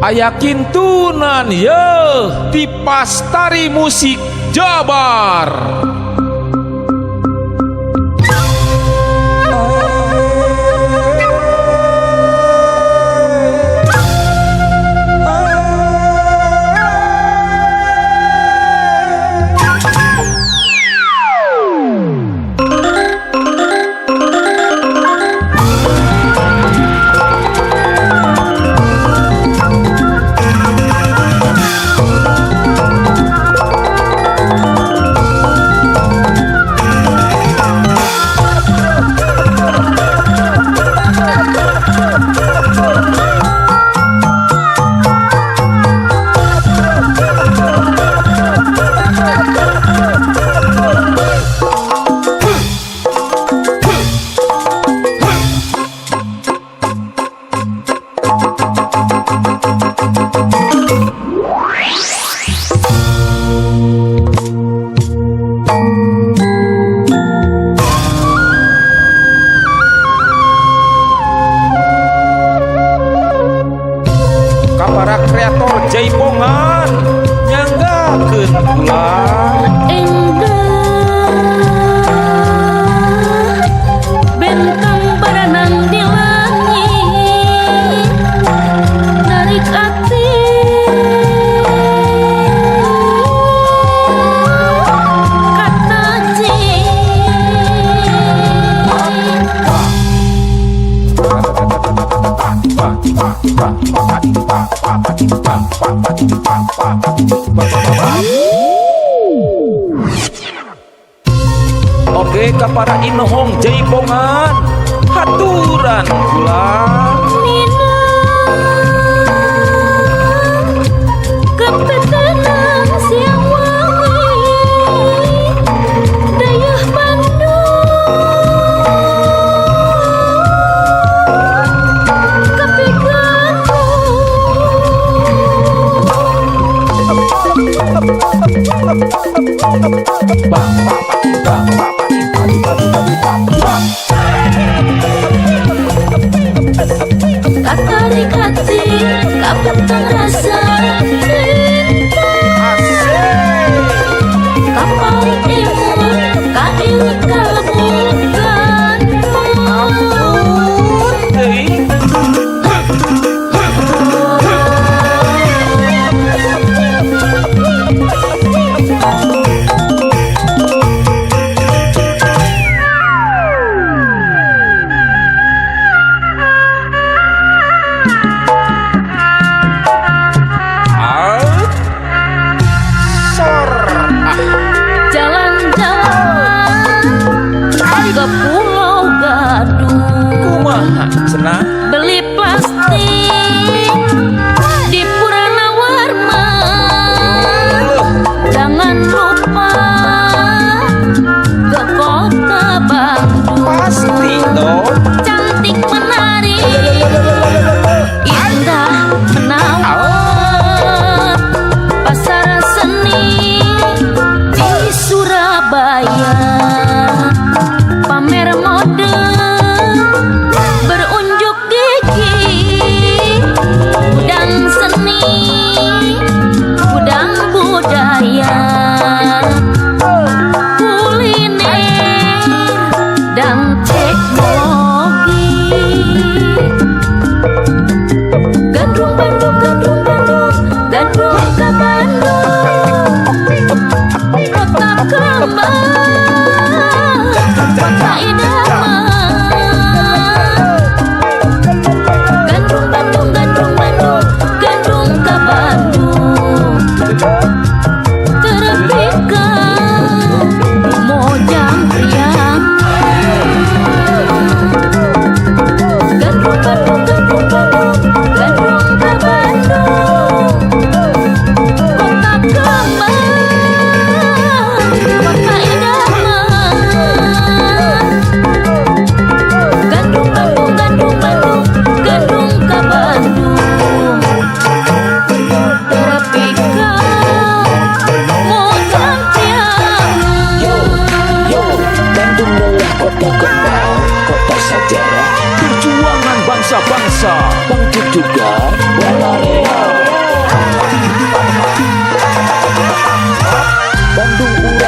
aya kintunan ye di Pastari Musik Jabar. Para kreator jaipongan nyanggakeun ulah endah bentang berenang di langit narik ati kata Oke ka para inohong jaipongan haturan ulah Nina kepetenang siang wangi dayah Bandung kepikanku katarik hati kapeteng rasa cinta kapal imun kail kalbu ke Pulau Gadung kumaha cenah beli plastik di Purana Warma jangan lupa ke kota Bandung pasti dong cantik menarik indah menawan pasar seni di Surabaya pamer mode berunjuk gigi gudang seni gudang budaya kuliner dan teknologi Gandrung Bandung Gandrung Bandung Gandrung ke Bandung kota kembang kota idaman Gandrung Bandung Gandrung Bandung Gandrung ke Bandung terpikat mojang priang Gandrung Bandung Gandrung Bandung Gandrung ke Bandung kota kembang kota idaman Gandrung Bandung Gandrung Bandung Gandrung ke Bandung terpikat mojang priang Bandung adalah kota kembang, kota sejarah, perjuangan bangsa-bangsa, bangkit juga walau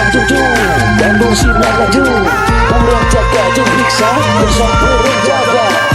junjung Bandung sinar laju Urang jaga jeung riksa bersama urang jaga